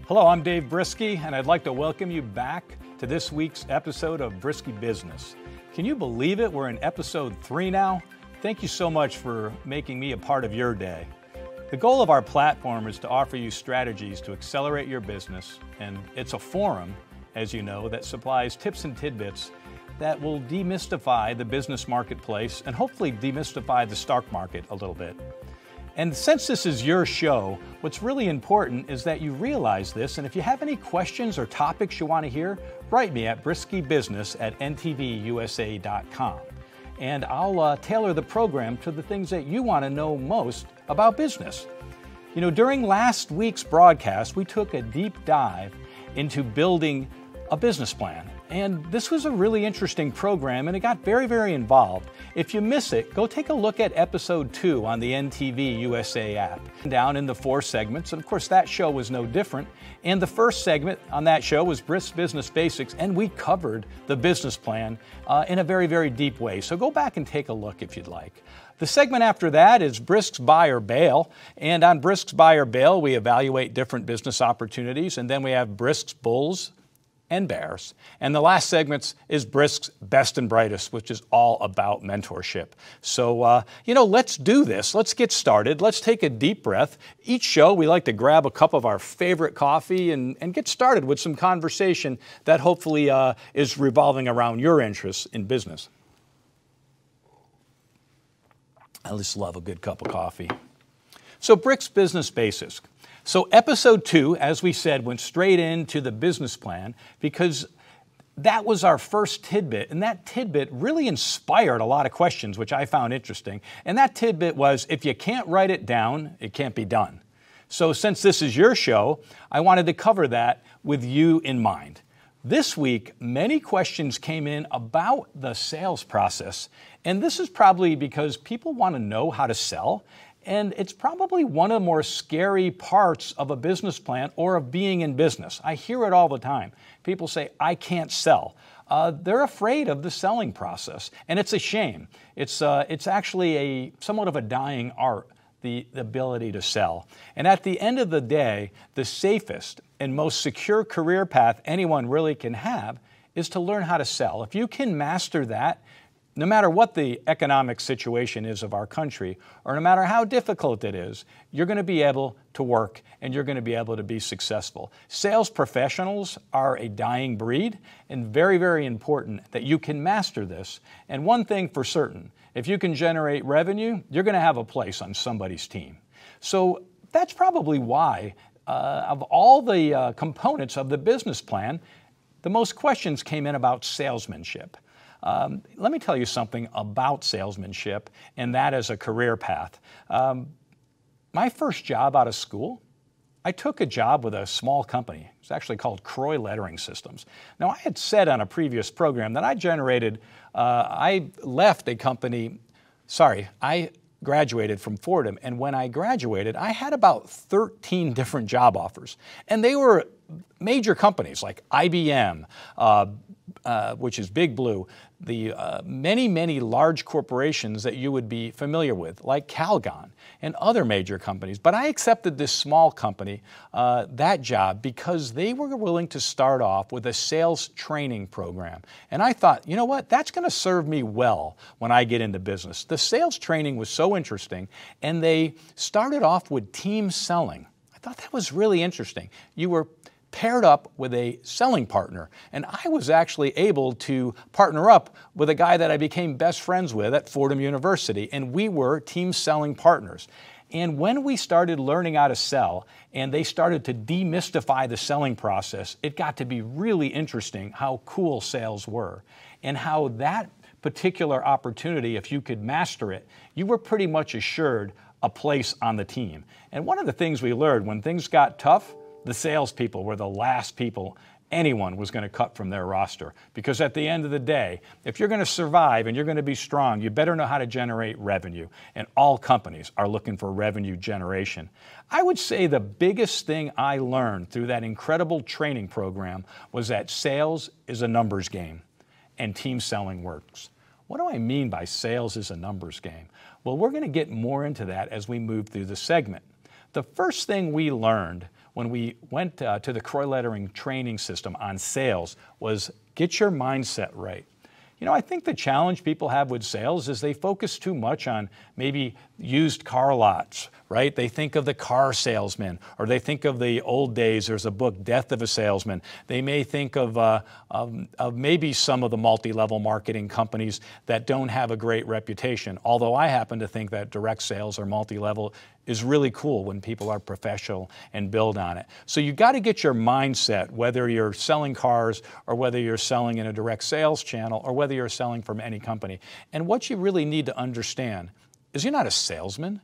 Hello, I'm Dave Briskie, and I'd like to welcome you back to this week's episode of Briskie Business. Can you believe it? We're in episode 3 now. Thank you so much for making me a part of your day. The goal of our platform is to offer you strategies to accelerate your business, and it's a forum, as you know, that supplies tips and tidbits that will demystify the business marketplace and hopefully demystify the stock market a little bit. And since this is your show, what's really important is that you realize this, and if you have any questions or topics you want to hear, write me at briskiebusiness@ntvusa.com. And I'll tailor the program to the things that you want to know most about business. You know, during last week's broadcast, we took a deep dive into building a business plan. And this was a really interesting program, and it got very, very involved. If you miss it, go take a look at episode 2 on the NTV USA app. Down in the 4 segments, and of course that show was no different. And the first segment on that show was Briskie Business Basics, and we covered the business plan in a very, very deep way. So go back and take a look if you'd like. The segment after that is Brisk's Buy or Bail, and on Brisk's Buy or Bail, we evaluate different business opportunities, and then we have Brisk's Bulls and Bears. And the last segment is Brisk's Best and Brightest, which is all about mentorship. So, let's do this. Let's get started. Let's take a deep breath. Each show, we like to grab a cup of our favorite coffee and get started with some conversation that hopefully is revolving around your interests in business. I just love a good cup of coffee. So, Brisk's Business Basics. So episode 2, as we said, went straight into the business plan because that was our first tidbit, and that tidbit really inspired a lot of questions, which I found interesting. And that tidbit was, if you can't write it down, it can't be done. So since this is your show, I wanted to cover that with you in mind. This week, many questions came in about the sales process, and this is probably because people want to know how to sell. And it's probably one of the more scary parts of a business plan or of being in business. I hear it all the time. People say, I can't sell. They're afraid of the selling process, and it's a shame. It's actually somewhat of a dying art, the ability to sell. And at the end of the day, the safest and most secure career path anyone really can have is to learn how to sell. If you can master that, no matter what the economic situation is of our country, or no matter how difficult it is, you're going to be able to work and you're going to be able to be successful. Sales professionals are a dying breed, and very, very important that you can master this. And one thing for certain, if you can generate revenue, you're going to have a place on somebody's team. So that's probably why, of all the components of the business plan, the most questions came in about salesmanship. Let me tell you something about salesmanship, and that as a career path. My first job out of school, I took a job with a small company. It's actually called Croy Lettering Systems. Now, I had said on a previous program that I graduated from Fordham, and when I graduated, I had about 13 different job offers. And they were major companies like IBM, which is Big Blue, the many, many large corporations that you would be familiar with, like Calgon and other major companies. But I accepted this small company, that job, because they were willing to start off with a sales training program. And I thought, you know what, that's going to serve me well when I get into business. The sales training was so interesting, and they started off with team selling. I thought that was really interesting. You were paired up with a selling partner. And I was actually able to partner up with a guy that I became best friends with at Fordham University, and we were team selling partners. And when we started learning how to sell, and they started to demystify the selling process, it got to be really interesting how cool sales were, and how that particular opportunity, if you could master it, you were pretty much assured a place on the team. And one of the things we learned, when things got tough, the salespeople were the last people anyone was going to cut from their roster. Because at the end of the day, if you're going to survive and you're going to be strong, you better know how to generate revenue. And all companies are looking for revenue generation. I would say the biggest thing I learned through that incredible training program was that sales is a numbers game and team selling works. What do I mean by sales is a numbers game? Well, we're going to get more into that as we move through the segment. The first thing we learned when we went to the Croy Lettering training system on sales was get your mindset right. You know, I think the challenge people have with sales is they focus too much on maybe used car lots, right? They think of the car salesman, or they think of the old days. There's a book, Death of a Salesman. They may think of maybe some of the multi-level marketing companies that don't have a great reputation. Although I happen to think that direct sales or multi-level is really cool when people are professional and build on it. So you got to get your mindset, whether you're selling cars or whether you're selling in a direct sales channel or whether you're selling from any company. And what you really need to understand is you're not a salesman,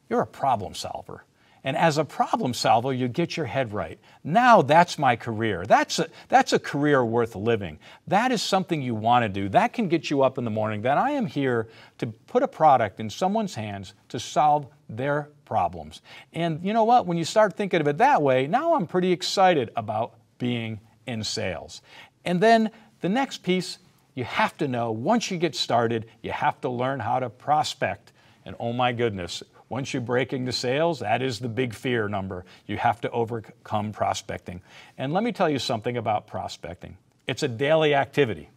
you're a problem solver. And as a problem solver, you get your head right. Now that's my career. That's a career worth living. That is something you want to do. That can get you up in the morning. That I am here to put a product in someone's hands to solve their problems. And you know what? When you start thinking of it that way, now I'm pretty excited about being in sales. And then the next piece, you have to know, once you get started, you have to learn how to prospect. And oh my goodness, once you break into sales, that is the big fear number. You have to overcome prospecting. And let me tell you something about prospecting. It's a daily activity.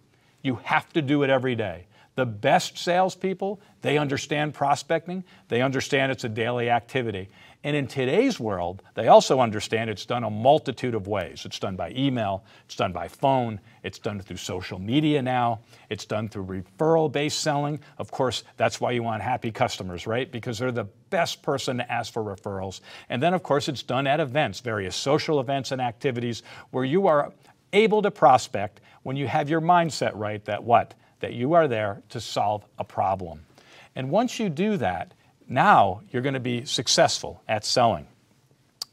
You have to do it every day. The best salespeople, they understand prospecting. They understand it's a daily activity. And in today's world, they also understand it's done a multitude of ways. It's done by email, it's done by phone, it's done through social media now, it's done through referral-based selling. Of course, that's why you want happy customers, right? Because they're the best person to ask for referrals. And then, of course, it's done at events, various social events and activities where you are able to prospect when you have your mindset right that what? That you are there to solve a problem. And once you do that, now you're going to be successful at selling.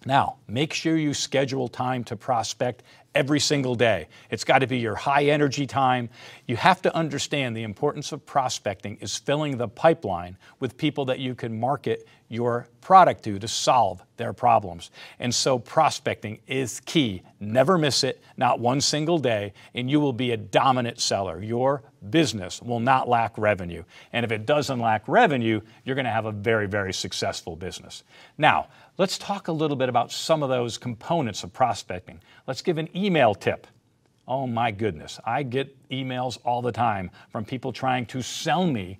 Now, make sure you schedule time to prospect every single day. It's got to be your high energy time. You have to understand the importance of prospecting is filling the pipeline with people that you can market your product to solve their problems. And so prospecting is key. Never miss it, not one single day, and you will be a dominant seller. Your business will not lack revenue. And if it doesn't lack revenue, you're going to have a very, very successful business. Now, let's talk a little bit about some of those components of prospecting. Let's give an email tip. Oh my goodness, I get emails all the time from people trying to sell me,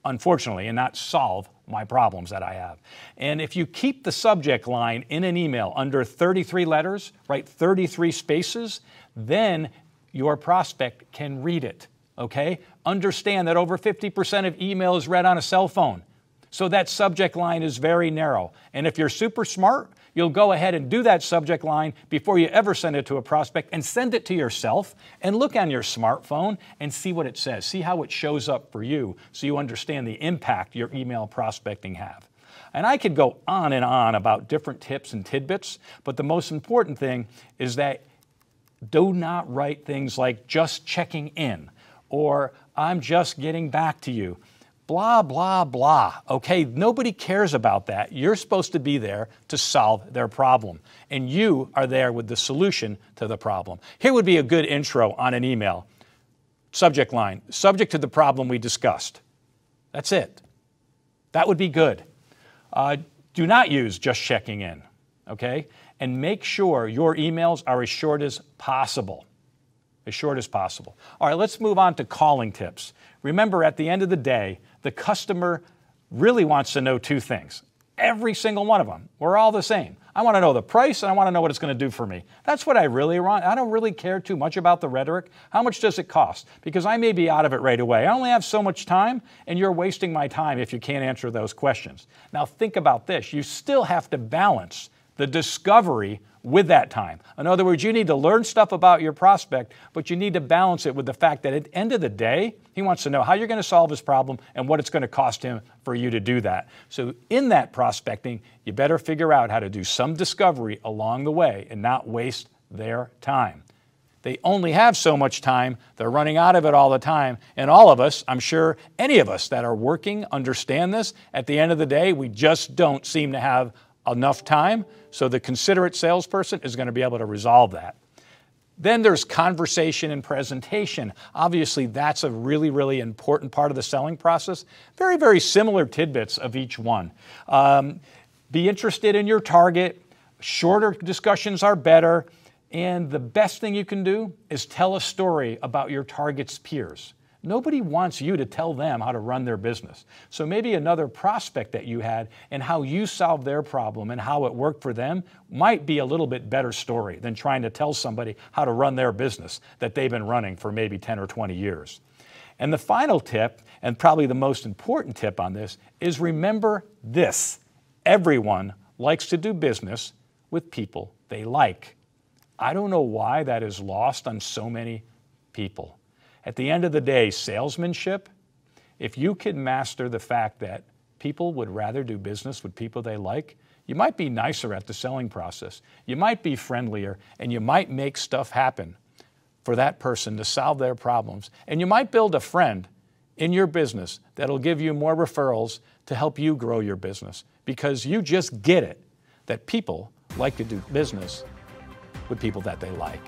unfortunately, and not solve my problems that I have. And if you keep the subject line in an email under 33 letters, right, 33 spaces, then your prospect can read it, okay? Understand that over 50% of email is read on a cell phone. So that subject line is very narrow. And if you're super smart, you'll go ahead and do that subject line before you ever send it to a prospect and send it to yourself and look on your smartphone and see what it says. See how it shows up for you so you understand the impact your email prospecting have. And I could go on and on about different tips and tidbits, but the most important thing is that do not write things like just checking in or I'm just getting back to you. Blah, blah, blah. Okay, nobody cares about that. You're supposed to be there to solve their problem, and you are there with the solution to the problem. Here would be a good intro on an email. Subject line, subject to the problem we discussed. That's it. That would be good. Do not use just checking in, okay? And make sure your emails are as short as possible. As short as possible. All right, let's move on to calling tips. Remember, at the end of the day, the customer really wants to know two things. Every single one of them. We're all the same. I want to know the price and I want to know what it's going to do for me. That's what I really want. I don't really care too much about the rhetoric. How much does it cost? Because I may be out of it right away. I only have so much time and you're wasting my time if you can't answer those questions. Now think about this. You still have to balance the discovery with that time. In other words, you need to learn stuff about your prospect, but you need to balance it with the fact that at the end of the day, he wants to know how you're going to solve his problem and what it's going to cost him for you to do that. So in that prospecting, you better figure out how to do some discovery along the way and not waste their time. They only have so much time. They're running out of it all the time. And all of us, I'm sure any of us that are working understand this. At the end of the day, we just don't seem to have enough time, so the considerate salesperson is going to be able to resolve that. Then there's conversation and presentation. Obviously, that's a really, really important part of the selling process. Very, very similar tidbits of each one. Be interested in your target. Shorter discussions are better. And the best thing you can do is tell a story about your target's peers. Nobody wants you to tell them how to run their business. So maybe another prospect that you had and how you solved their problem and how it worked for them might be a little bit better story than trying to tell somebody how to run their business that they've been running for maybe 10 or 20 years. And the final tip, and probably the most important tip on this, is remember this. Everyone likes to do business with people they like. I don't know why that is lost on so many people. At the end of the day, salesmanship, if you can master the fact that people would rather do business with people they like, you might be nicer at the selling process. You might be friendlier, and you might make stuff happen for that person to solve their problems. And you might build a friend in your business that'll give you more referrals to help you grow your business, because you just get it that people like to do business with people that they like.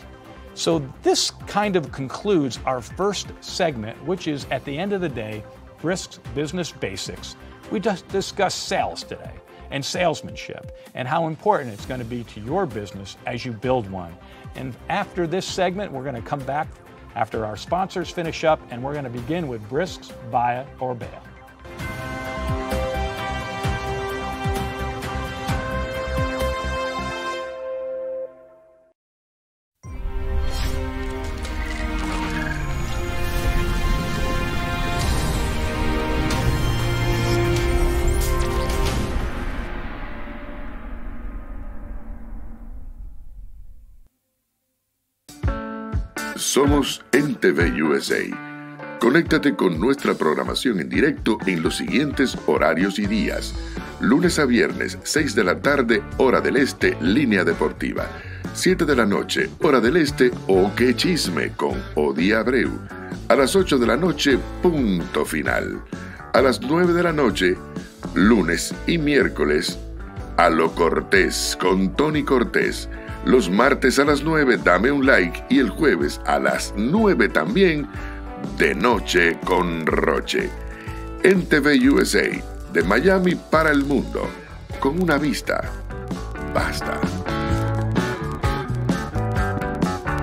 So this kind of concludes our first segment, which is, at the end of the day, Brisk's Business Basics. We just discussed sales today and salesmanship and how important it's going to be to your business as you build one. And after this segment, we're going to come back after our sponsors finish up, and we're going to begin with Brisk's Buy It or Bail. Somos NTV USA. Conéctate con nuestra programación en directo en los siguientes horarios y días. Lunes a viernes, 6 de la tarde, hora del este, línea deportiva. 7 de la noche, hora del este, O Que Chisme con Odi Abreu. A las 8 de la noche, punto final. A las 9 de la noche, lunes y miércoles, A Lo Cortés con Tony Cortés. Los martes a las 9, dame un like, y el jueves a las 9 también, De Noche con Roche. NTV USA, de Miami para el mundo, con una vista, basta.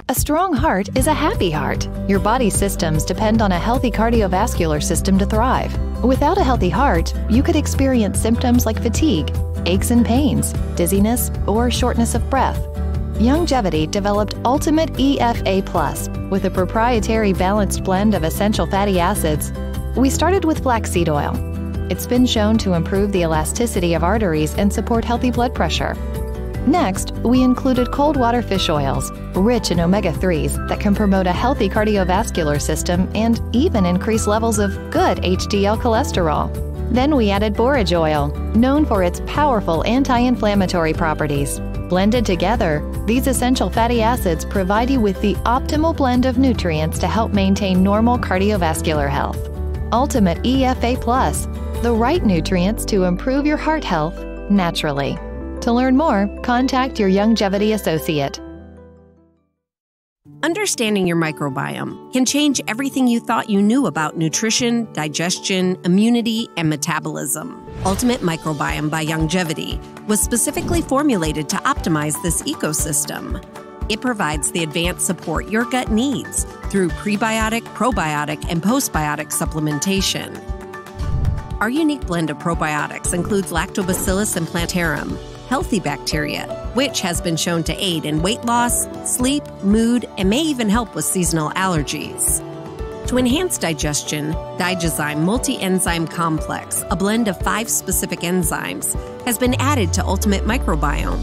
A strong heart is a happy heart. Your body's systems depend on a healthy cardiovascular system to thrive. Without a healthy heart, you could experience symptoms like fatigue, aches and pains, dizziness, or shortness of breath. Youngevity developed Ultimate EFA Plus with a proprietary balanced blend of essential fatty acids. We started with flaxseed oil. It's been shown to improve the elasticity of arteries and support healthy blood pressure. Next, we included cold water fish oils, rich in omega-3s that can promote a healthy cardiovascular system and even increase levels of good HDL cholesterol. Then we added borage oil, known for its powerful anti-inflammatory properties. Blended together, these essential fatty acids provide you with the optimal blend of nutrients to help maintain normal cardiovascular health. Ultimate EFA Plus, the right nutrients to improve your heart health naturally. To learn more, contact your Youngevity associate. Understanding your microbiome can change everything you thought you knew about nutrition, digestion, immunity, and metabolism. Ultimate Microbiome by Youngevity was specifically formulated to optimize this ecosystem. It provides the advanced support your gut needs through prebiotic, probiotic, and postbiotic supplementation. Our unique blend of probiotics includes Lactobacillus and Plantarum, healthy bacteria, which has been shown to aid in weight loss, sleep, mood, and may even help with seasonal allergies. To enhance digestion, Digizyme Multi-Enzyme Complex, a blend of 5 specific enzymes, has been added to Ultimate Microbiome.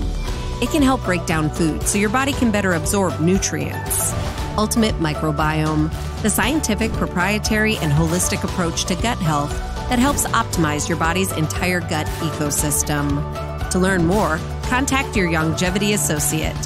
It can help break down food so your body can better absorb nutrients. Ultimate Microbiome, the scientific, proprietary, and holistic approach to gut health that helps optimize your body's entire gut ecosystem. To learn more, contact your Youngevity associate.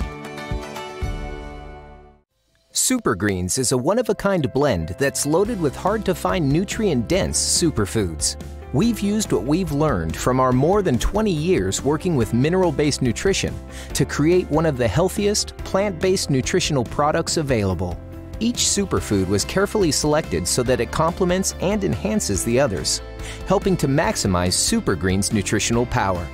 Super Greens is a one-of-a-kind blend that's loaded with hard-to-find nutrient-dense superfoods. We've used what we've learned from our more than 20 years working with mineral-based nutrition to create one of the healthiest, plant-based nutritional products available. Each superfood was carefully selected so that it complements and enhances the others, helping to maximize Super Greens' nutritional power.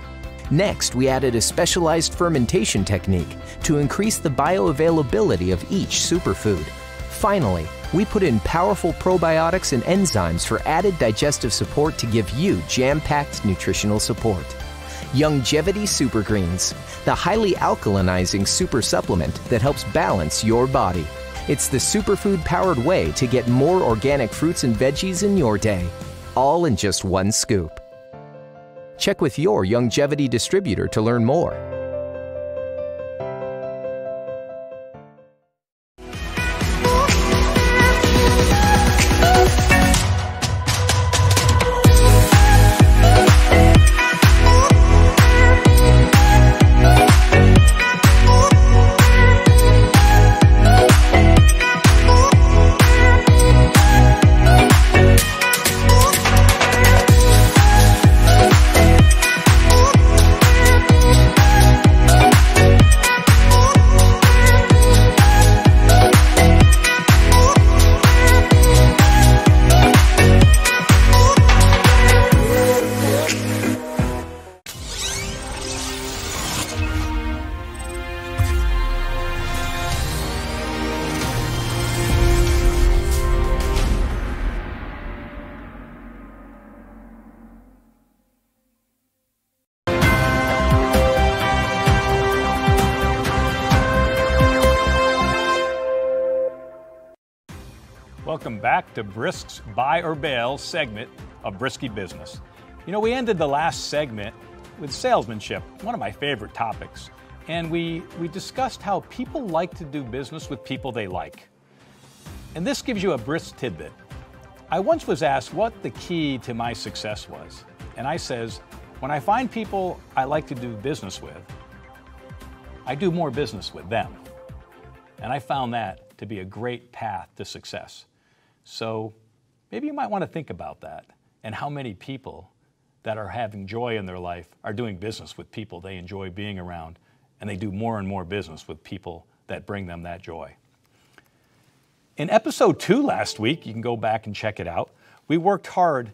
Next, we added a specialized fermentation technique to increase the bioavailability of each superfood. Finally, we put in powerful probiotics and enzymes for added digestive support to give you jam-packed nutritional support. Youngevity Super Greens, the highly alkalinizing super supplement that helps balance your body. It's the superfood-powered way to get more organic fruits and veggies in your day, all in just one scoop. Check with your Youngevity distributor to learn more. Welcome back to Brisk's Buy or Bail segment of Briskie Business. You know, we ended the last segment with salesmanship, one of my favorite topics. And we discussed how people like to do business with people they like. And this gives you a brisk tidbit. I once was asked what the key to my success was. And I says, when I find people I like to do business with, I do more business with them. And I found that to be a great path to success. So maybe you might want to think about that and how many people that are having joy in their life are doing business with people they enjoy being around, and they do more and more business with people that bring them that joy. In episode 2 last week, you can go back and check it out, we worked hard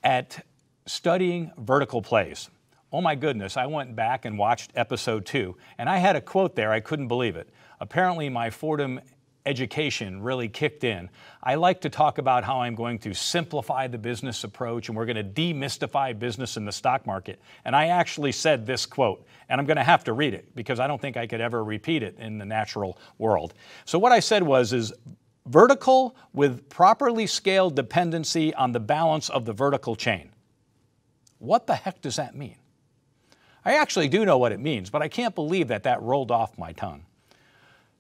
at studying vertical plays. Oh my goodness, I went back and watched episode 2, and I had a quote there, I couldn't believe it. Apparently my Fordham education really kicked in. I like to talk about how I'm going to simplify the business approach and we're going to demystify business in the stock market. And I actually said this quote, and I'm going to have to read it because I don't think I could ever repeat it in the natural world. So what I said is vertical with properly scaled dependency on the balance of the vertical chain. What the heck does that mean? I actually do know what it means, but I can't believe that rolled off my tongue.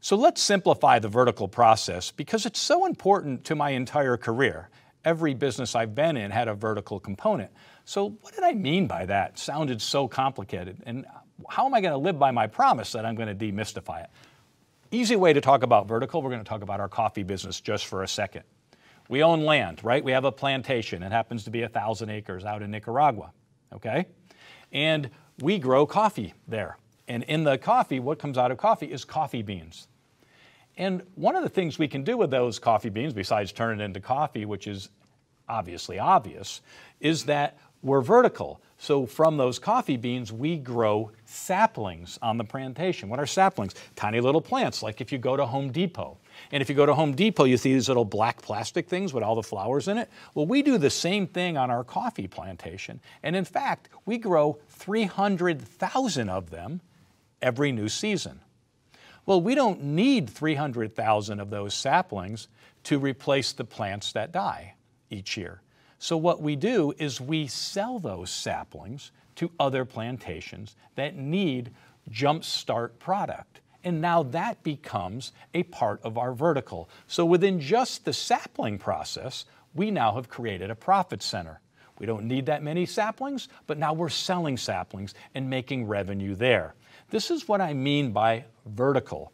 So let's simplify the vertical process because it's so important to my entire career. Every business I've been in had a vertical component. So what did I mean by that? It sounded so complicated. And how am I going to live by my promise that I'm going to demystify it? Easy way to talk about vertical, we're going to talk about our coffee business just for a second. We own land, right? We have a plantation. It happens to be 1,000 acres out in Nicaragua, okay? And we grow coffee there. And in the coffee, what comes out of coffee is coffee beans. And one of the things we can do with those coffee beans, besides turn it into coffee, which is obviously obvious, is that we're vertical. So from those coffee beans, we grow saplings on the plantation. What are saplings? Tiny little plants, like if you go to Home Depot. And if you go to Home Depot, you see these little black plastic things with all the flowers in it. Well, we do the same thing on our coffee plantation. And in fact, we grow 300,000 of them every new season. Well, we don't need 300,000 of those saplings to replace the plants that die each year. So what we do is we sell those saplings to other plantations that need jumpstart product. And now that becomes a part of our vertical. So within just the sapling process, we now have created a profit center. We don't need that many saplings, but now we're selling saplings and making revenue there. This is what I mean by vertical.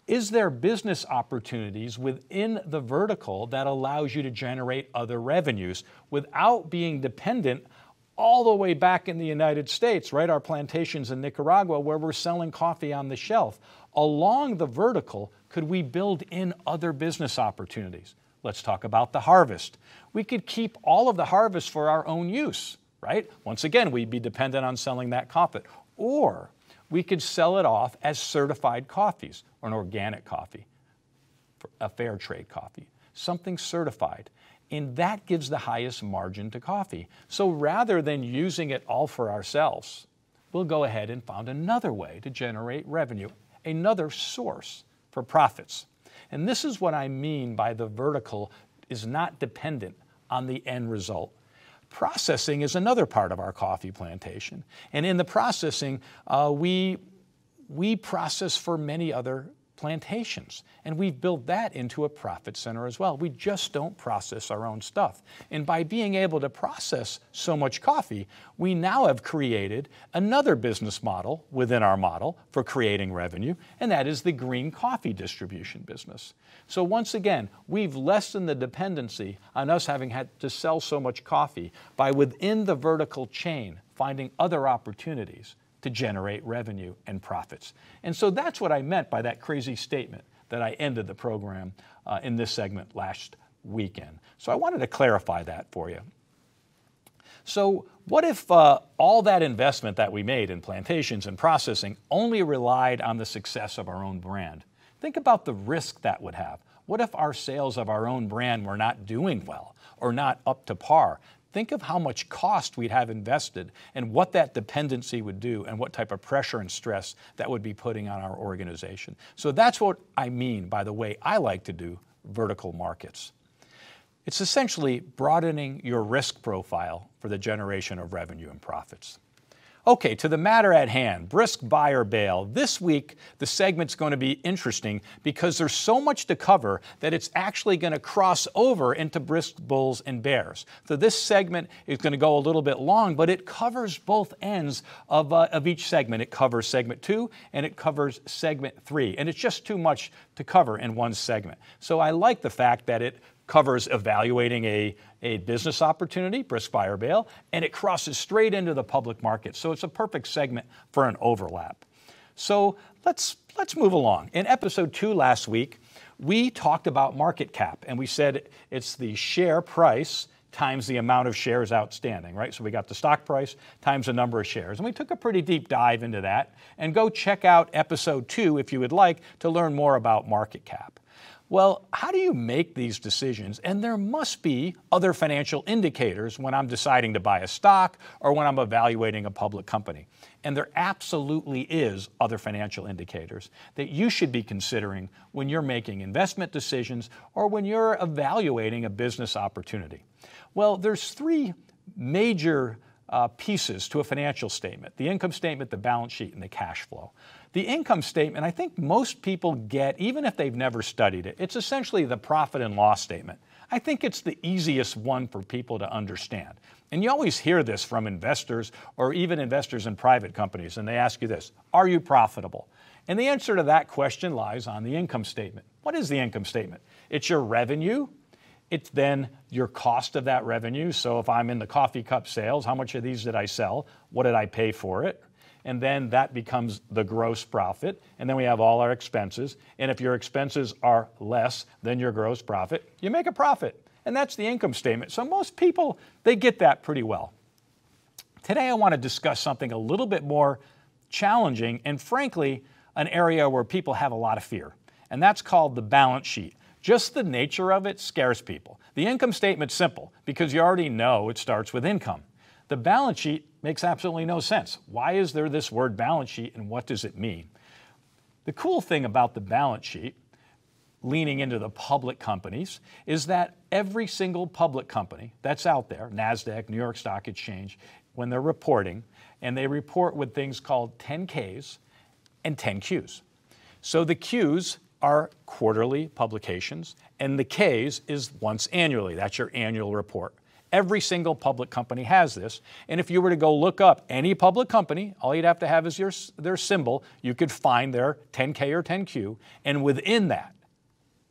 Is there business opportunities within the vertical that allows you to generate other revenues without being dependent all the way back in the United States, right? Our plantations in Nicaragua where we're selling coffee on the shelf. Along the vertical, could we build in other business opportunities? Let's talk about the harvest. We could keep all of the harvest for our own use, right? Once again, we'd be dependent on selling that coffee. Or we could sell it off as certified coffees, or an organic coffee, a fair trade coffee, something certified. And that gives the highest margin to coffee. So rather than using it all for ourselves, we'll go ahead and find another way to generate revenue, another source for profits. And this is what I mean by the vertical is not dependent on the end result. Processing is another part of our coffee plantation. And in the processing, we process for many other plantations. And we've built that into a profit center as well. We just don't process our own stuff. And by being able to process so much coffee, we now have created another business model within our model for creating revenue, and that is the green coffee distribution business. So once again, we've lessened the dependency on us having had to sell so much coffee by within the vertical chain finding other opportunities to generate revenue and profits. And so that's what I meant by that crazy statement that I ended the program in this segment last weekend. So I wanted to clarify that for you. So what if all that investment that we made in plantations and processing only relied on the success of our own brand? Think about the risk that would have. What if our sales of our own brand were not doing well or not up to par? Think of how much cost we'd have invested and what that dependency would do and what type of pressure and stress that would be putting on our organization. So that's what I mean by the way I like to do vertical markets. It's essentially broadening your risk profile for the generation of revenue and profits. Okay, to the matter at hand, brisk buy or bail. This week, the segment's going to be interesting because there's so much to cover that it's actually going to cross over into brisk bulls and bears. So this segment is going to go a little bit long, but it covers both ends of each segment. It covers segment 2 and it covers segment 3, and it's just too much to cover in one segment. So I like the fact that it covers evaluating a business opportunity, brisk buy or bail, and it crosses straight into the public market. So it's a perfect segment for an overlap. So let's move along. In episode 2 last week, we talked about market cap, and we said it's the share price times the amount of shares outstanding, right? So we got the stock price times the number of shares. And we took a pretty deep dive into that. And go check out episode 2 if you would like to learn more about market cap. Well, how do you make these decisions? And there must be other financial indicators when I'm deciding to buy a stock or when I'm evaluating a public company. And there absolutely is other financial indicators that you should be considering when you're making investment decisions or when you're evaluating a business opportunity. Well, there's 3 major pieces to a financial statement: the income statement, the balance sheet, and the cash flow. The income statement, I think most people get, even if they've never studied it. It's essentially the profit and loss statement. I think it's the easiest one for people to understand. And you always hear this from investors or even investors in private companies, and they ask you this: are you profitable? And the answer to that question lies on the income statement. What is the income statement? It's your revenue. It's then your cost of that revenue. So if I'm in the coffee cup sales, how much of these did I sell? What did I pay for it? And then that becomes the gross profit. And then we have all our expenses. And if your expenses are less than your gross profit, you make a profit. And that's the income statement. So most people, they get that pretty well. Today I want to discuss something a little bit more challenging and frankly, an area where people have a lot of fear. And that's called the balance sheet. Just the nature of it scares people. The income statement's simple because you already know it starts with income. The balance sheet makes absolutely no sense. Why is there this word balance sheet and what does it mean? The cool thing about the balance sheet, leaning into the public companies, is that every single public company that's out there, NASDAQ, New York Stock Exchange, when they're reporting, and they report with things called 10Ks and 10Qs. So the Qs are quarterly publications, and the Ks is once annually. That's your annual report. Every single public company has this, and if you were to go look up any public company, all you'd have to have is their symbol. You could find their 10K or 10Q, and within that,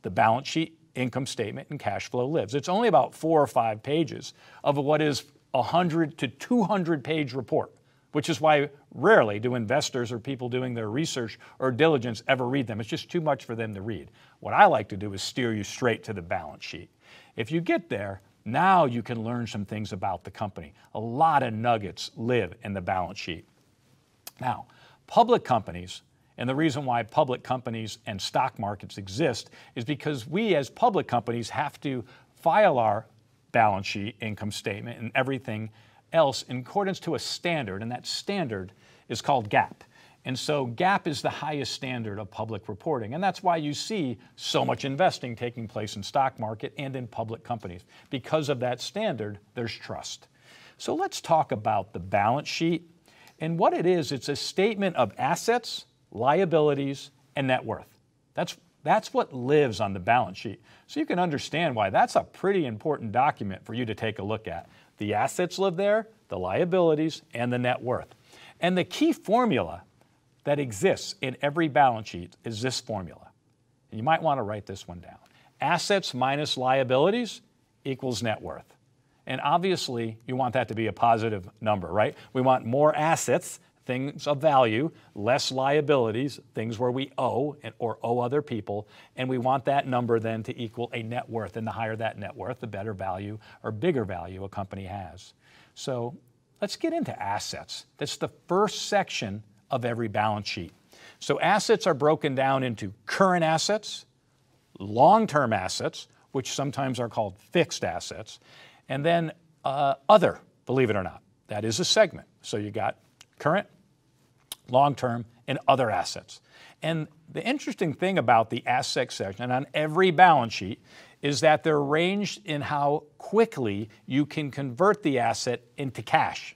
the balance sheet, income statement, and cash flow lives. It's only about 4 or 5 pages of what is a 100 to 200 page report, which is why rarely do investors or people doing their research or diligence ever read them. It's just too much for them to read. What I like to do is steer you straight to the balance sheet. If you get there, Now you can learn some things about the company. A lot of nuggets live in the balance sheet. Now, public companies, and the reason why public companies and stock markets exist is because we as public companies have to file our balance sheet, income statement, and everything else in accordance to a standard, and that standard is called GAAP. And so GAAP is the highest standard of public reporting, and that's why you see so much investing taking place in stock market and in public companies. Because of that standard, there's trust. So let's talk about the balance sheet. And what it is, it's a statement of assets, liabilities, and net worth. That's what lives on the balance sheet. So you can understand why that's a pretty important document for you to take a look at. The assets live there, the liabilities, and the net worth. And the key formula that exists in every balance sheet is this formula. And you might want to write this one down. Assets minus liabilities equals net worth. And obviously, you want that to be a positive number, right? We want more assets, things of value, less liabilities, things where we owe or owe other people, and we want that number then to equal a net worth. And the higher that net worth, the better value or bigger value a company has. So let's get into assets. That's the first section of every balance sheet. So assets are broken down into current assets, long-term assets, which sometimes are called fixed assets, and then other, believe it or not. That is a segment. So you got current, long-term, and other assets. And the interesting thing about the asset section on every balance sheet is that they're arranged in how quickly you can convert the asset into cash.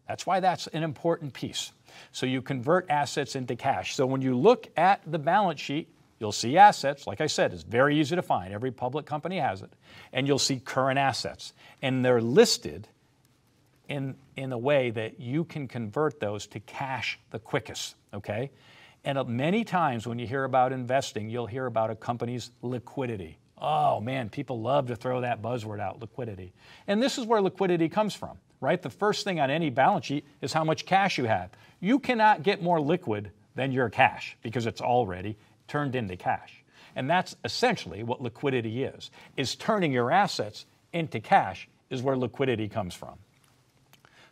That's why that's an important piece. So you convert assets into cash. So when you look at the balance sheet, you'll see assets. Like I said, it's very easy to find. Every public company has it. And you'll see current assets. And they're listed in a way that you can convert those to cash the quickest, okay? And many times when you hear about investing, you'll hear about a company's liquidity. Oh man, people love to throw that buzzword out, liquidity. And this is where liquidity comes from, right? The first thing on any balance sheet is how much cash you have. You cannot get more liquid than your cash because it's already turned into cash. And that's essentially what liquidity is turning your assets into cash is where liquidity comes from.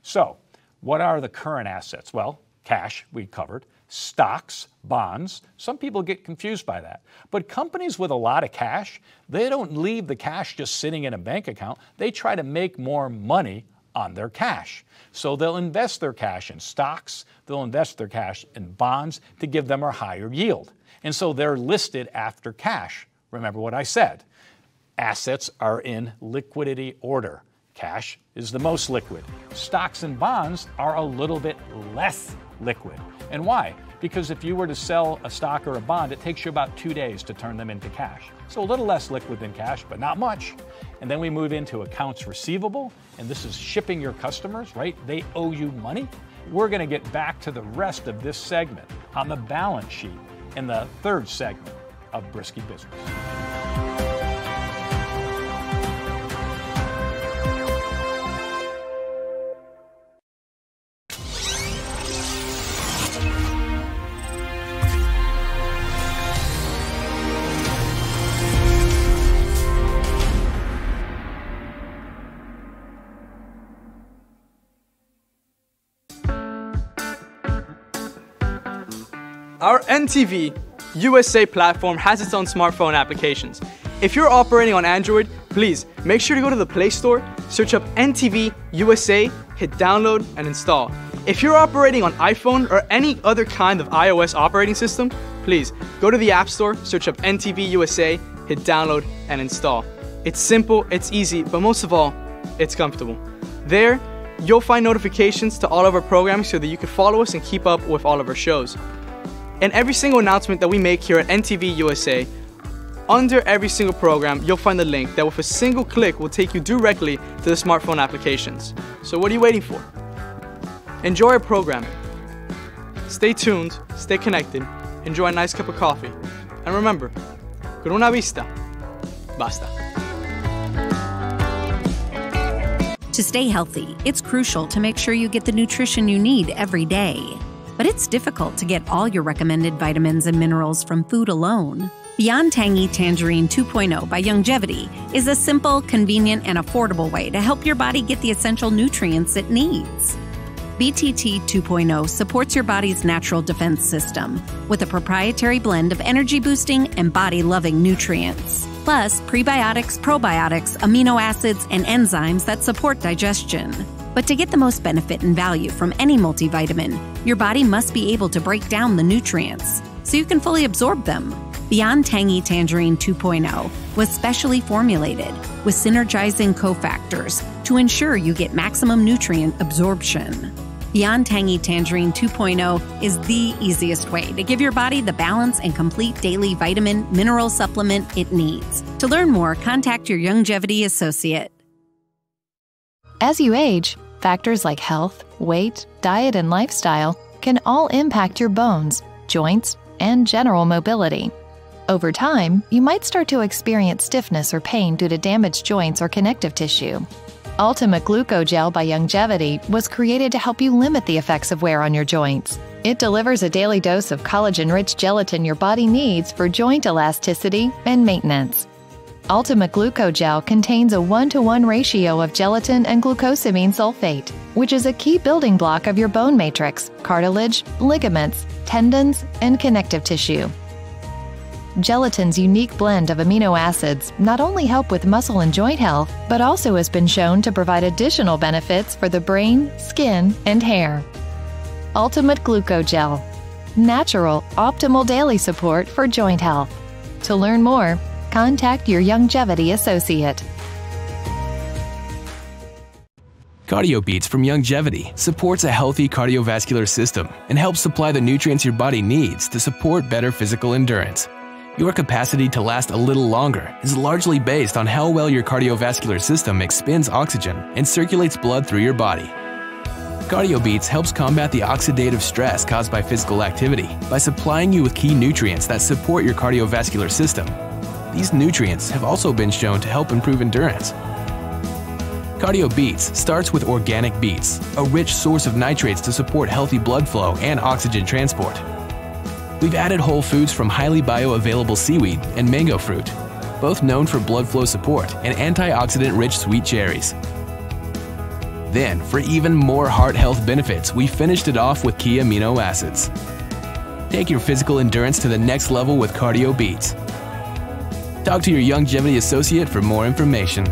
So, what are the current assets? Well, cash, we covered. Stocks, bonds. Some people get confused by that. But companies with a lot of cash, they don't leave the cash just sitting in a bank account. They try to make more money on their cash. So they'll invest their cash in stocks, they'll invest their cash in bonds to give them a higher yield. And so they're listed after cash. Remember what I said. Assets are in liquidity order. Cash is the most liquid. Stocks and bonds are a little bit less liquid. And why? Because if you were to sell a stock or a bond, it takes you about 2 days to turn them into cash. So a little less liquid than cash, but not much. And then we move into accounts receivable, and this is shipping your customers, right? They owe you money. We're going to get back to the rest of this segment on the balance sheet in the third segment of Briskie Business. Our NTV USA platform has its own smartphone applications. If you're operating on Android, please make sure to go to the Play Store, search up NTV USA, hit download and install. If you're operating on iPhone or any other kind of iOS operating system, please go to the App Store, search up NTV USA, hit download and install. It's simple, it's easy, but most of all, it's comfortable. There, you'll find notifications to all of our programming so that you can follow us and keep up with all of our shows. And every single announcement that we make here at NTV USA, under every single program, you'll find a link that with a single click will take you directly to the smartphone applications. So what are you waiting for? Enjoy our programming. Stay tuned, stay connected, enjoy a nice cup of coffee. And remember, con una vista, basta. To stay healthy, it's crucial to make sure you get the nutrition you need every day. But it's difficult to get all your recommended vitamins and minerals from food alone. Beyond Tangy Tangerine 2.0 by Longevity is a simple, convenient, and affordable way to help your body get the essential nutrients it needs. BTT 2.0 supports your body's natural defense system with a proprietary blend of energy-boosting and body-loving nutrients, plus prebiotics, probiotics, amino acids, and enzymes that support digestion. But to get the most benefit and value from any multivitamin, your body must be able to break down the nutrients so you can fully absorb them. Beyond Tangy Tangerine 2.0 was specially formulated with synergizing cofactors to ensure you get maximum nutrient absorption. Beyond Tangy Tangerine 2.0 is the easiest way to give your body the balance and complete daily vitamin mineral supplement it needs. To learn more, contact your Longevity associate. As you age, factors like health, weight, diet, and lifestyle can all impact your bones, joints, and general mobility. Over time, you might start to experience stiffness or pain due to damaged joints or connective tissue. Ultimate Glucogel by Longevity was created to help you limit the effects of wear on your joints. It delivers a daily dose of collagen-rich gelatin your body needs for joint elasticity and maintenance. Ultimate Glucogel contains a 1-to-1 ratio of gelatin and glucosamine sulfate, which is a key building block of your bone matrix, cartilage, ligaments, tendons, and connective tissue. Gelatin's unique blend of amino acids not only help with muscle and joint health, but also has been shown to provide additional benefits for the brain, skin, and hair. Ultimate Glucogel. Natural, optimal daily support for joint health. To learn more, contact your Longevity associate. Cardio Beats from Longevity supports a healthy cardiovascular system and helps supply the nutrients your body needs to support better physical endurance. Your capacity to last a little longer is largely based on how well your cardiovascular system expends oxygen and circulates blood through your body. Cardio Beats helps combat the oxidative stress caused by physical activity by supplying you with key nutrients that support your cardiovascular system. These nutrients have also been shown to help improve endurance. Cardio Beats starts with organic beets, a rich source of nitrates to support healthy blood flow and oxygen transport. We've added whole foods from highly bioavailable seaweed and mango fruit, both known for blood flow support, and antioxidant-rich sweet cherries. Then, for even more heart health benefits, we finished it off with key amino acids. Take your physical endurance to the next level with Cardio Beats. Talk to your Longevity associate for more information.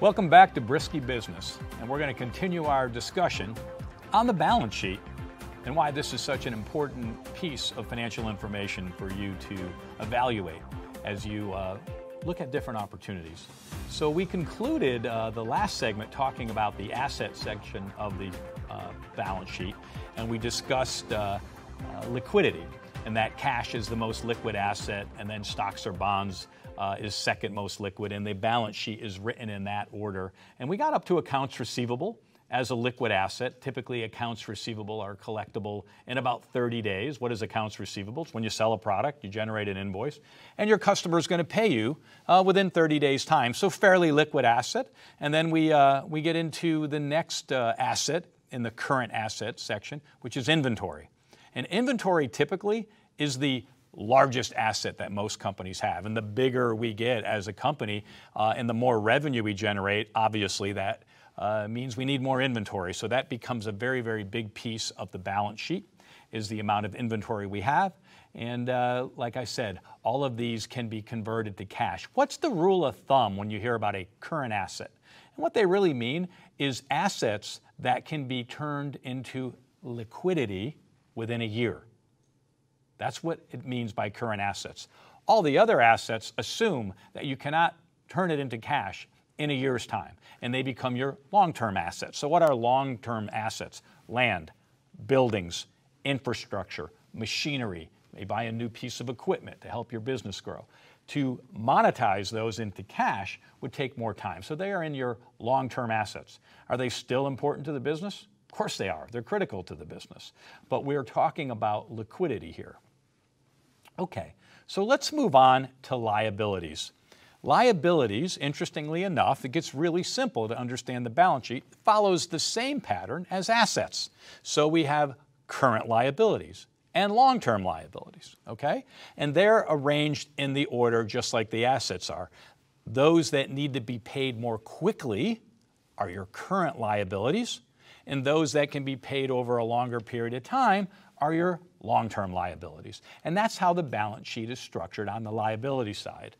Welcome back to Briskie Business, and we're going to continue our discussion on the balance sheet and why this is such an important piece of financial information for you to evaluate as you look at different opportunities. So we concluded the last segment talking about the asset section of the balance sheet, and we discussed liquidity, and that cash is the most liquid asset, and then stocks or bonds is second most liquid, and the balance sheet is written in that order. And we got up to accounts receivable as a liquid asset. Typically, accounts receivable are collectible in about 30 days. What is accounts receivable? It's when you sell a product, you generate an invoice, and your customer is going to pay you within 30 days' time. So fairly liquid asset. And then we get into the next asset in the current asset section, which is inventory. And inventory typically is the largest asset that most companies have. And the bigger we get as a company and the more revenue we generate, obviously that means we need more inventory. So that becomes a very, very big piece of the balance sheet, is the amount of inventory we have. And like I said, all of these can be converted to cash. What's the rule of thumb when you hear about a current asset? And what they really mean is assets that can be turned into liquidity within a year. That's what it means by current assets. All the other assets assume that you cannot turn it into cash in a year's time, and they become your long-term assets. So what are long-term assets? Land, buildings, infrastructure, machinery. You may buy a new piece of equipment to help your business grow. To monetize those into cash would take more time. So they are in your long-term assets. Are they still important to the business? Of course they are. They're critical to the business. But we're talking about liquidity here. Okay, so let's move on to liabilities. Liabilities, interestingly enough, it gets really simple to understand the balance sheet. It follows the same pattern as assets. So we have current liabilities and long-term liabilities, okay? And they're arranged in the order just like the assets are. Those that need to be paid more quickly are your current liabilities, and those that can be paid over a longer period of time are your long-term liabilities. And that's how the balance sheet is structured on the liability side.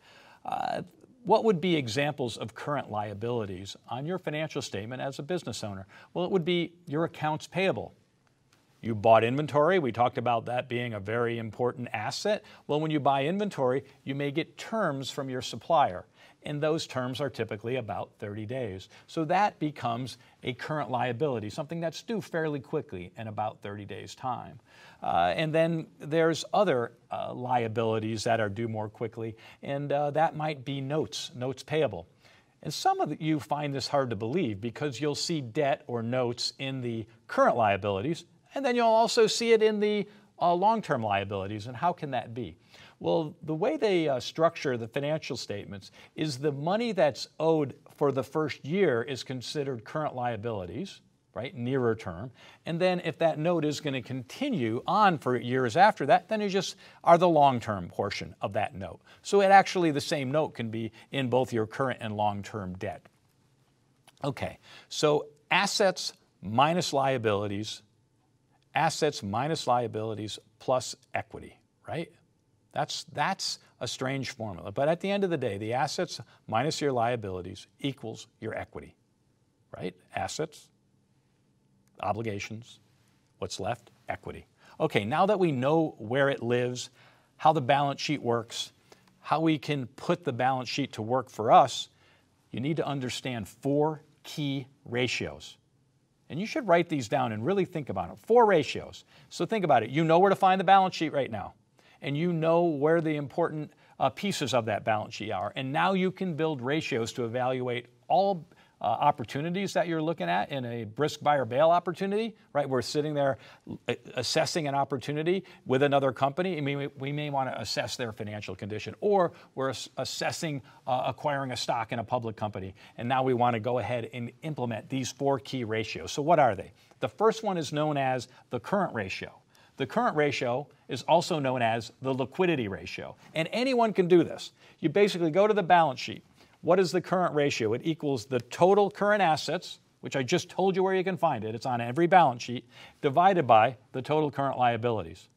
What would be examples of current liabilities on your financial statement as a business owner? Well, it would be your accounts payable. You bought inventory. We talked about that being a very important asset. Well, when you buy inventory, you may get terms from your supplier, and those terms are typically about 30 days. So that becomes a current liability, something that's due fairly quickly in about 30 days' time. And then there's other liabilities that are due more quickly, and that might be notes payable. And some of you find this hard to believe because you'll see debt or notes in the current liabilities, and then you'll also see it in the long-term liabilities. And how can that be? Well, the way they structure the financial statements is the money that's owed for the first year is considered current liabilities, right, nearer term. And then if that note is going to continue on for years after that, then it just are the long-term portion of that note. So it actually, the same note can be in both your current and long-term debt. Okay, so assets minus liabilities plus equity, right? That's a strange formula. But at the end of the day, the assets minus your liabilities equals your equity, right? Assets, obligations, what's left? Equity. Okay, now that we know where it lives, how the balance sheet works, how we can put the balance sheet to work for us, you need to understand 4 key ratios. And you should write these down and really think about them. 4 ratios. So think about it. You know where to find the balance sheet right now. And you know where the important pieces of that balance sheet are. And now you can build ratios to evaluate all opportunities that you're looking at in a brisk buy or bail opportunity, right? We're sitting there assessing an opportunity with another company. I mean, we may want to assess their financial condition, or we're assessing acquiring a stock in a public company. And now we want to go ahead and implement these 4 key ratios. So what are they? The first one is known as the current ratio. The current ratio is also known as the liquidity ratio. And anyone can do this. You basically go to the balance sheet. What is the current ratio? It equals the total current assets, which I just told you where you can find it. It's on every balance sheet, divided by the total current liabilities.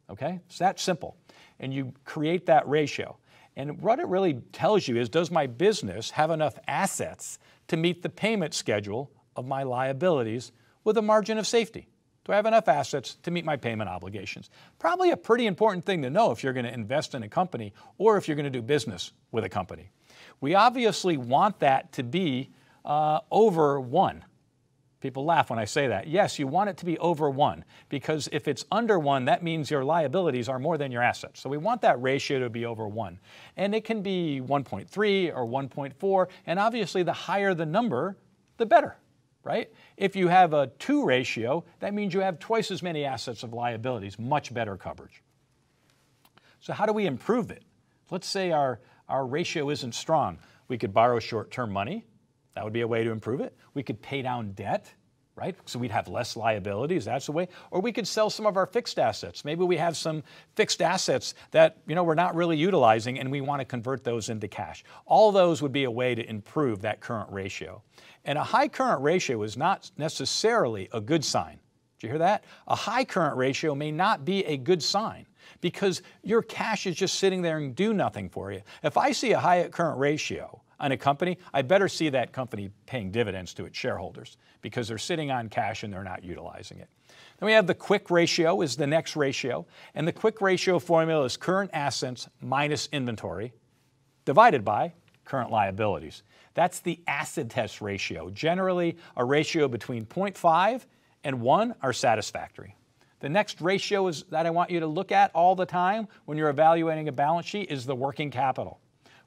Okay? It's that simple. And you create that ratio. And what it really tells you is, does my business have enough assets to meet the payment schedule of my liabilities with a margin of safety? Do I have enough assets to meet my payment obligations? Probably a pretty important thing to know if you're going to invest in a company or if you're going to do business with a company. We obviously want that to be over 1. People laugh when I say that. Yes, you want it to be over 1, because if it's under 1, that means your liabilities are more than your assets. So we want that ratio to be over 1. And it can be 1.3 or 1.4, and obviously the higher the number, the better, right? If you have a 2 ratio, that means you have twice as many assets of liabilities, much better coverage. So how do we improve it? Let's say our ratio isn't strong. We could borrow short-term money. That would be a way to improve it. We could pay down debt, right? So we'd have less liabilities. That's a way. Or we could sell some of our fixed assets. Maybe we have some fixed assets that we're not really utilizing, and we want to convert those into cash. All those would be a way to improve that current ratio. And a high current ratio is not necessarily a good sign. Did you hear that? A high current ratio may not be a good sign, because your cash is just sitting there and do nothing for you. If I see a high current ratio, on a company, I better see that company paying dividends to its shareholders because they're sitting on cash and they're not utilizing it. Then we have the quick ratio is the next ratio, and the quick ratio formula is current assets minus inventory divided by current liabilities. That's the acid test ratio. Generally, a ratio between 0.5 and 1 are satisfactory. The next ratio that I want you to look at all the time when you're evaluating a balance sheet is the working capital.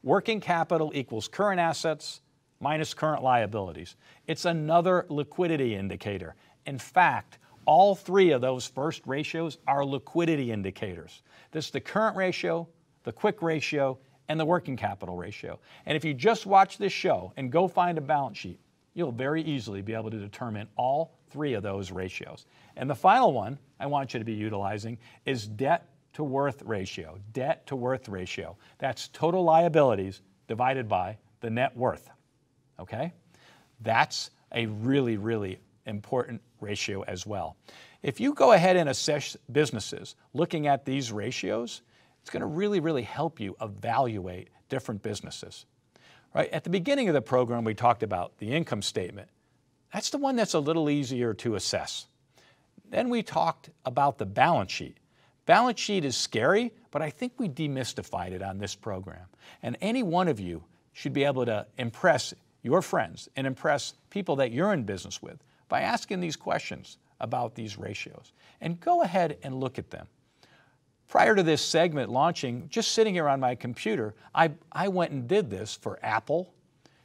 Working capital equals current assets minus current liabilities. It's another liquidity indicator. In fact, all three of those first ratios are liquidity indicators. This is the current ratio, the quick ratio, and the working capital ratio. And if you just watch this show and go find a balance sheet, you'll very easily be able to determine all three of those ratios. And the final one I want you to be utilizing is debt to worth ratio. Debt to worth ratio. That's total liabilities divided by the net worth. Okay? That's a really, really important ratio as well. If you go ahead and assess businesses looking at these ratios, it's going to really, really help you evaluate different businesses. Right? At the beginning of the program, we talked about the income statement. That's the one that's a little easier to assess. Then we talked about the balance sheet. Balance sheet is scary, but I think we demystified it on this program. And any one of you should be able to impress your friends and impress people that you're in business with by asking these questions about these ratios. And go ahead and look at them. Prior to this segment launching, just sitting here on my computer, I went and did this for Apple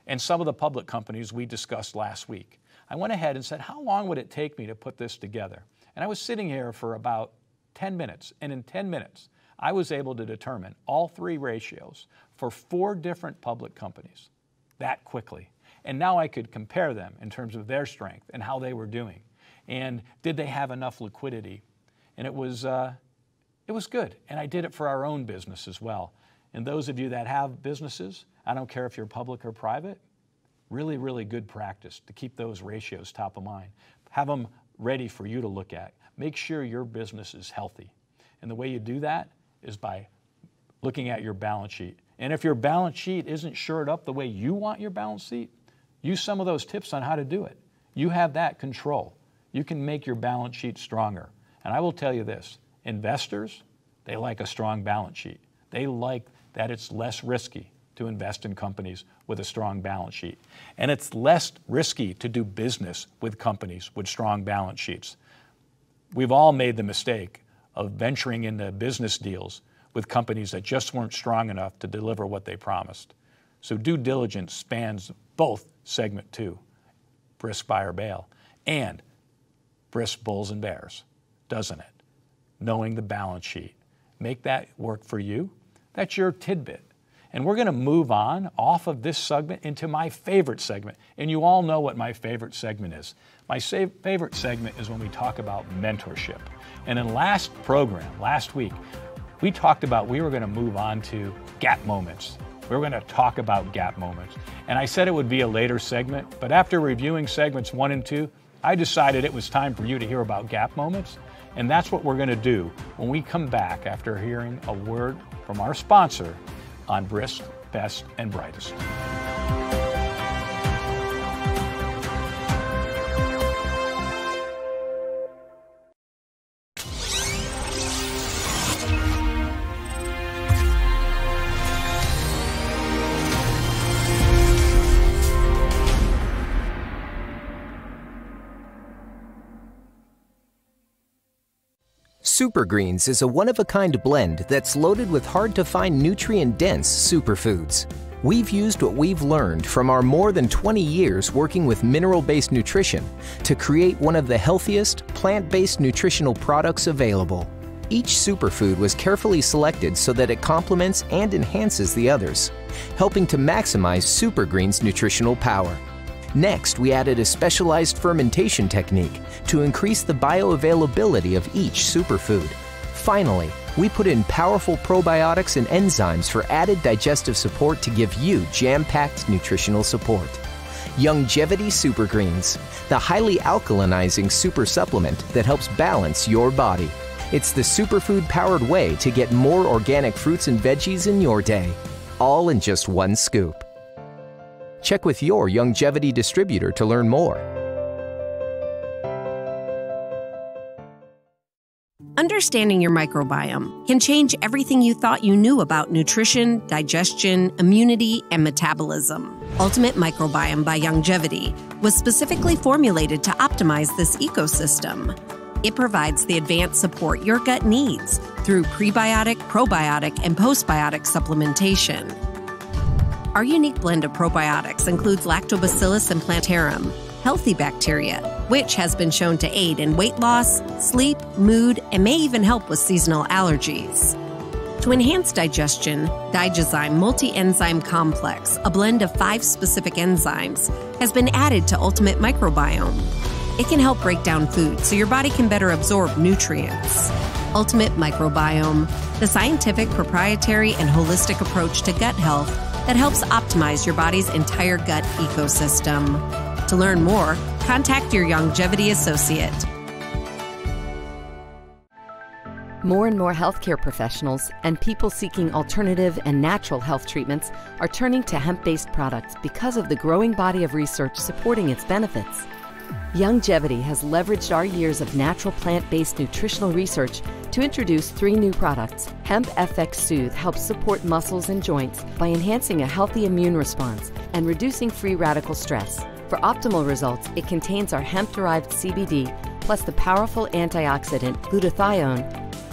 and some of the public companies we discussed last week. I went ahead and said, how long would it take me to put this together? And I was sitting here for about 10 minutes, and in 10 minutes, I was able to determine all three ratios for 4 different public companies that quickly. And now I could compare them in terms of their strength and how they were doing. And did they have enough liquidity? And it was good. And I did it for our own business as well. And those of you that have businesses, I don't care if you're public or private, really, really good practice to keep those ratios top of mind. Have them ready for you to look at. Make sure your business is healthy. And the way you do that is by looking at your balance sheet. And if your balance sheet isn't shored up the way you want your balance sheet, use some of those tips on how to do it. You have that control. You can make your balance sheet stronger. And I will tell you this, investors, they like a strong balance sheet. They like that it's less risky to invest in companies with a strong balance sheet. And it's less risky to do business with companies with strong balance sheets. We've all made the mistake of venturing into business deals with companies that just weren't strong enough to deliver what they promised. So due diligence spans both segment 2, brisk buy or bail, and brisk bulls and bears, doesn't it? Knowing the balance sheet. Make that work for you. That's your tidbit. And we're going to move on off of this segment into my favorite segment. And you all know what my favorite segment is. My favorite segment is when we talk about mentorship. And in last program, last week, we talked about we were going to move on to gap moments. We were going to talk about gap moments. And I said it would be a later segment, but after reviewing segments 1 and 2, I decided it was time for you to hear about gap moments. And that's what we're going to do when we come back after hearing a word from our sponsor on Brisk, Best, and Brightest. Super Greens is a one-of-a-kind blend that's loaded with hard-to-find nutrient-dense superfoods. We've used what we've learned from our more than 20 years working with mineral-based nutrition to create one of the healthiest, plant-based nutritional products available. Each superfood was carefully selected so that it complements and enhances the others, helping to maximize Super Greens' nutritional power. Next, we added a specialized fermentation technique to increase the bioavailability of each superfood. Finally, we put in powerful probiotics and enzymes for added digestive support to give you jam-packed nutritional support. Youngevity Super Greens, the highly alkalinizing super supplement that helps balance your body. It's the superfood-powered way to get more organic fruits and veggies in your day, all in just one scoop. Check with your Youngevity distributor to learn more. Understanding your microbiome can change everything you thought you knew about nutrition, digestion, immunity, and metabolism. Ultimate Microbiome by Youngevity was specifically formulated to optimize this ecosystem. It provides the advanced support your gut needs through prebiotic, probiotic, and postbiotic supplementation. Our unique blend of probiotics includes Lactobacillus and Plantarum, healthy bacteria, which has been shown to aid in weight loss, sleep, mood, and may even help with seasonal allergies. To enhance digestion, Digizyme Multi-Enzyme Complex, a blend of 5 specific enzymes, has been added to Ultimate Microbiome. It can help break down food so your body can better absorb nutrients. Ultimate Microbiome, the scientific, proprietary, and holistic approach to gut health that helps optimize your body's entire gut ecosystem. To learn more, contact your Youngevity associate. More and more healthcare professionals and people seeking alternative and natural health treatments are turning to hemp-based products because of the growing body of research supporting its benefits. Youngevity has leveraged our years of natural plant-based nutritional research to introduce 3 new products. Hemp FX Soothe helps support muscles and joints by enhancing a healthy immune response and reducing free radical stress. For optimal results, it contains our hemp-derived CBD plus the powerful antioxidant glutathione.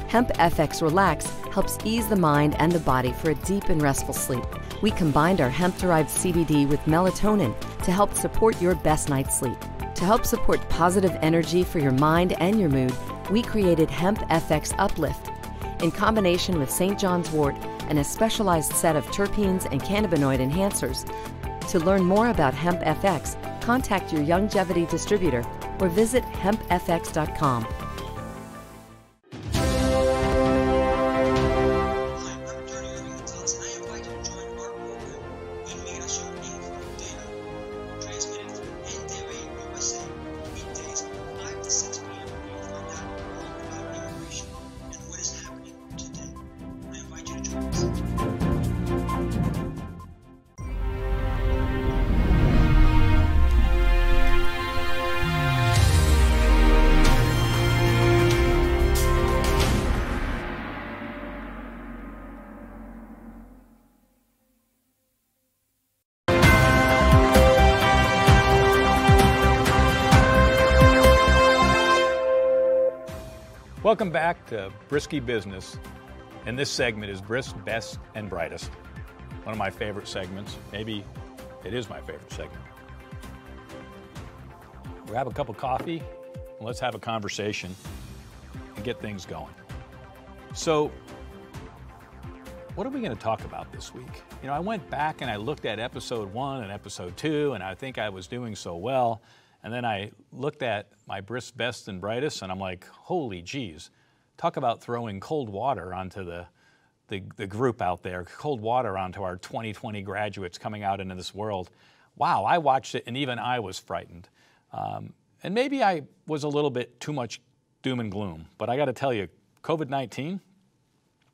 Hemp FX Relax helps ease the mind and the body for a deep and restful sleep. We combined our hemp-derived CBD with melatonin to help support your best night's sleep. To help support positive energy for your mind and your mood, we created Hemp FX Uplift. In combination with St. John's wort and a specialized set of terpenes and cannabinoid enhancers. To learn more about Hemp FX, contact your Youngevity distributor or visit hempfx.com. Welcome back to Briskie Business, and this segment is Brisk, Best, and Brightest. One of my favorite segments. Maybe it is my favorite segment. Grab a cup of coffee, and let's have a conversation and get things going. So, what are we going to talk about this week? You know, I went back and I looked at episode 1 and episode 2, and I think I was doing so well. And then I looked at my Brisk, Best, and Brightest, and I'm like, holy geez, talk about throwing cold water onto the group out there, cold water onto our 2020 graduates coming out into this world. Wow, I watched it, and even I was frightened. And maybe I was a little bit too much doom and gloom, but I got to tell you, COVID-19,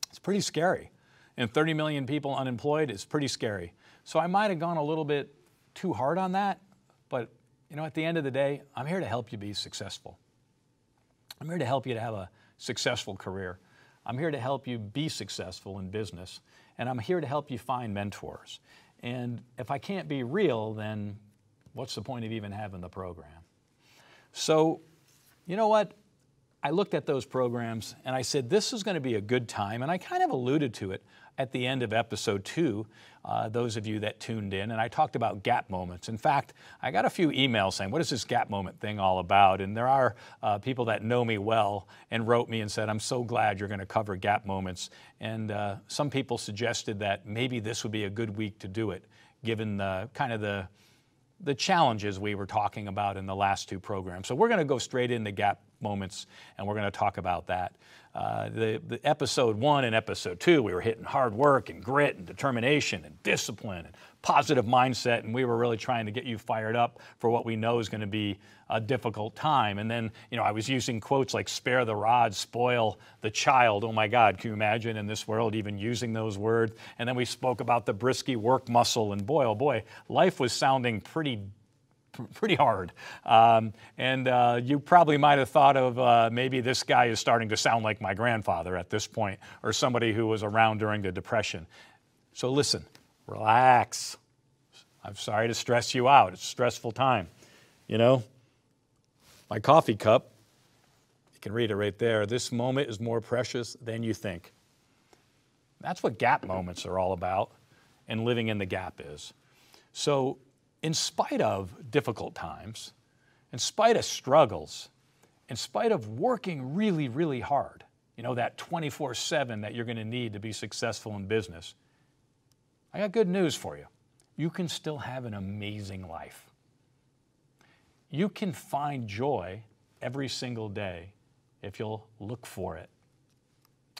it's pretty scary. And 30 million people unemployed is pretty scary. So I might have gone a little bit too hard on that, but you know, at the end of the day, I'm here to help you be successful. I'm here to help you to have a successful career. I'm here to help you be successful in business. And I'm here to help you find mentors. And if I can't be real, then what's the point of even having the program? So, you know what? I looked at those programs and I said, this is going to be a good time. And I kind of alluded to it at the end of episode 2, those of you that tuned in, and I talked about gap moments. In fact, I got a few emails saying, what is this gap moment thing all about? And there are people that know me well and wrote me and said, I'm so glad you're going to cover gap moments. And some people suggested that maybe this would be a good week to do it, given the challenges we were talking about in the last 2 programs. So we're going to go straight into gap moments, and we're going to talk about that. The episode 1 and episode 2, we were hitting hard work and grit and determination and discipline and positive mindset, and we were really trying to get you fired up for what we know is going to be a difficult time. And then, I was using quotes like spare the rod, spoil the child. Oh my God, can you imagine in this world even using those words? And then we spoke about the Briskie work muscle, and boy, oh boy, life was sounding pretty hard. You probably might have thought of maybe this guy is starting to sound like my grandfather at this point, or somebody who was around during the Depression. So listen, relax. I'm sorry to stress you out. It's a stressful time. My coffee cup, you can read it right there. This moment is more precious than you think. That's what gap moments are all about, and living in the gap is. So in spite of difficult times, in spite of struggles, in spite of working really, really hard, that 24/7 that you're going to need to be successful in business, I got good news for you. You can still have an amazing life. You can find joy every single day if you'll look for it.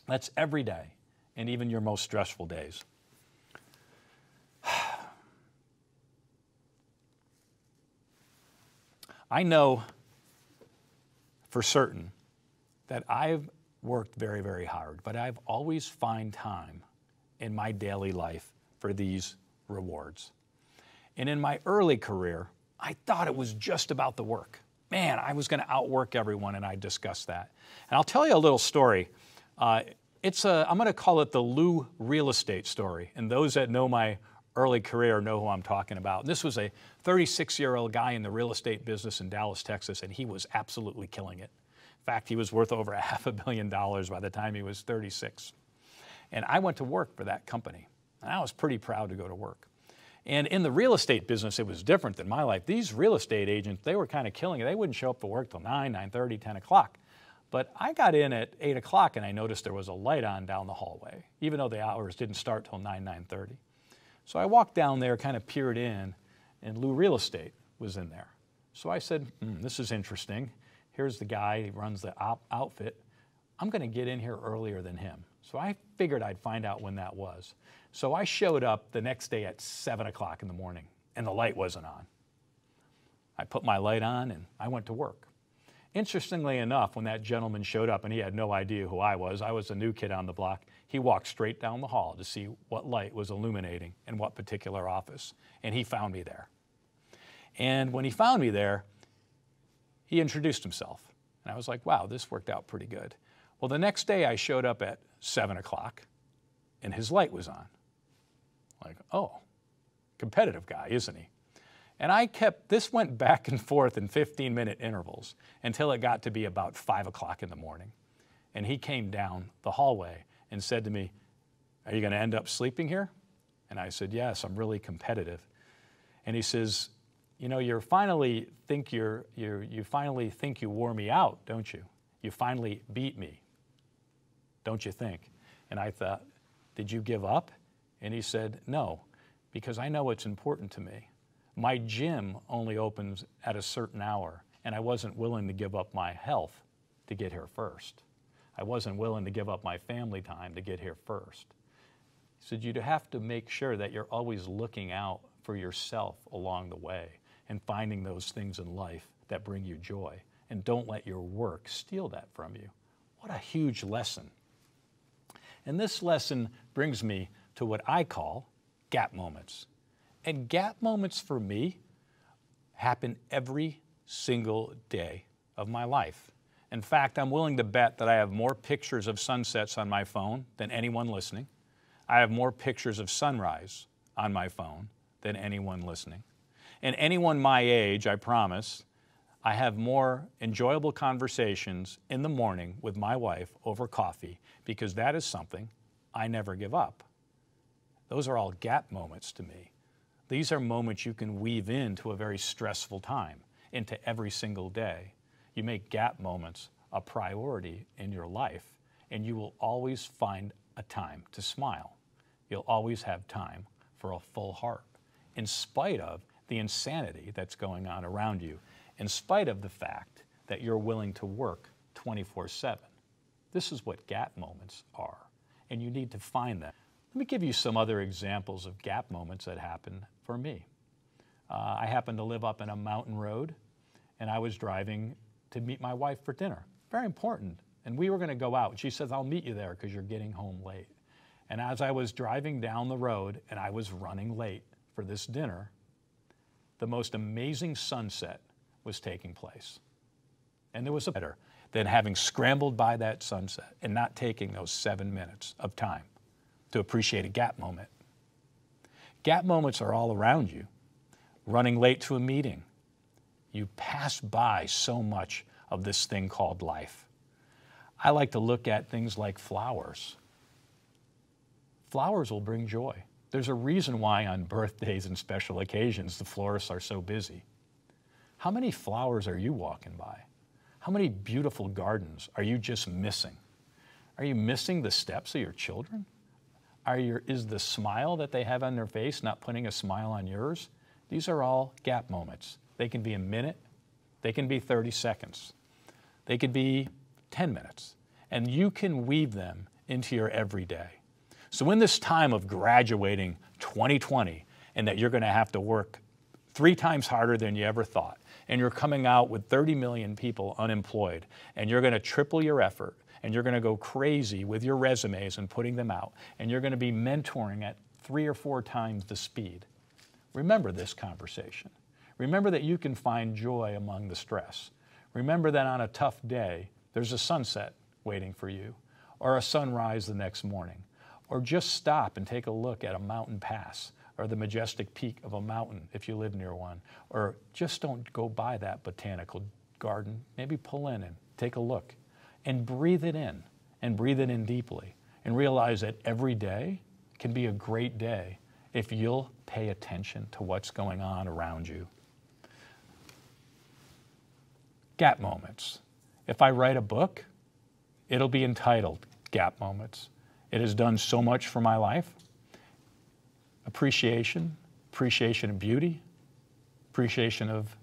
That's every day, and even your most stressful days. I know for certain that I've worked very, very hard, but I've always found time in my daily life for these rewards. And in my early career, I thought it was just about the work. Man, I was going to outwork everyone, and I discussed that. And I'll tell you a little story. I'm going to call it the Lou real estate story. And those that know my early career know who I'm talking about. And this was a 36-year-old guy in the real estate business in Dallas, Texas, and he was absolutely killing it. In fact, he was worth over $500 million by the time he was 36. And I went to work for that company, and I was pretty proud to go to work. And in the real estate business, it was different than my life. These real estate agents, they were kind of killing it. They wouldn't show up for work till 9, 9:30, 10 o'clock. But I got in at 8 o'clock, and I noticed there was a light on down the hallway, even though the hours didn't start till 9, 9:30. So I walked down there, kind of peered in, and Lou Real Estate was in there. So I said, this is interesting. Here's the guy, he runs the outfit. I'm going to get in here earlier than him. So I figured I'd find out when that was. So I showed up the next day at 7 o'clock in the morning, and the light wasn't on. I put my light on, and I went to work. Interestingly enough, when that gentleman showed up, and he had no idea who I was a new kid on the block, he walked straight down the hall to see what light was illuminating in what particular office, and he found me there. And when he found me there, he introduced himself, and I was like, wow, this worked out pretty good. Well, the next day I showed up at 7 o'clock, and his light was on. Like, oh, competitive guy, isn't he? And this went back and forth in 15-minute intervals until it got to be about 5 o'clock in the morning. And he came down the hallway and said to me, are you going to end up sleeping here? And I said, yes, I'm really competitive. And he says, you finally think you wore me out, don't you? You finally beat me, don't you think? And I thought, did you give up? And he said, no, because I know what's important to me. My gym only opens at a certain hour, and I wasn't willing to give up my health to get here first. I wasn't willing to give up my family time to get here first. He said, you'd have to make sure that you're always looking out for yourself along the way and finding those things in life that bring you joy, and don't let your work steal that from you. What a huge lesson. And this lesson brings me to what I call gap moments. And gap moments for me happen every single day of my life. In fact, I'm willing to bet that I have more pictures of sunsets on my phone than anyone listening. I have more pictures of sunrise on my phone than anyone listening. And anyone my age, I promise, I have more enjoyable conversations in the morning with my wife over coffee, because that is something I never give up. Those are all gap moments to me. These are moments you can weave into a very stressful time, into every single day. You make gap moments a priority in your life, and you will always find a time to smile. You'll always have time for a full heart, in spite of the insanity that's going on around you, in spite of the fact that you're willing to work 24/7. This is what gap moments are, and you need to find them. Let me give you some other examples of gap moments that happened for me. I happened to live up in a mountain road, and I was driving to meet my wife for dinner. Very important. And we were going to go out. She says, I'll meet you there because you're getting home late. And as I was driving down the road and I was running late for this dinner, the most amazing sunset was taking place. And there was a better than having scrambled by that sunset and not taking those 7 minutes of time to appreciate a gap moment. Gap moments are all around you. Running late to a meeting. You pass by so much of this thing called life. I like to look at things like flowers. Flowers will bring joy. There's a reason why on birthdays and special occasions the florists are so busy. How many flowers are you walking by? How many beautiful gardens are you just missing? Are you missing the steps of your children? Is the smile that they have on their face not putting a smile on yours? These are all gap moments. They can be a minute, they can be 30 seconds, they could be 10 minutes, and you can weave them into your everyday. So in this time of graduating 2020 and that you're going to have to work 3 times harder than you ever thought, and you're coming out with 30 million people unemployed, and you're going to triple your effort, and you're going to go crazy with your resumes and putting them out, and you're going to be mentoring at 3 or 4 times the speed. Remember this conversation. Remember that you can find joy among the stress. Remember that on a tough day, there's a sunset waiting for you, or a sunrise the next morning, or just stop and take a look at a mountain pass, or the majestic peak of a mountain if you live near one, or just don't go by that botanical garden. Maybe pull in and take a look, and breathe it in deeply, and realize that every day can be a great day if you'll pay attention to what's going on around you. Gap moments. If I write a book, it'll be entitled Gap Moments. It has done so much for my life. Appreciation of beauty, appreciation of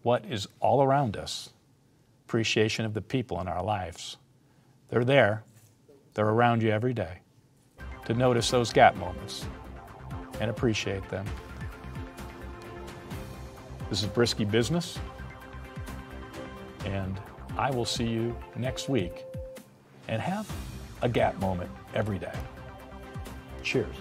what is all around us, appreciation of the people in our lives. They're there, they're around you every day. To notice those gap moments and appreciate them. This is Briskie Business, and I will see you next week, and have a gap moment every day. Cheers.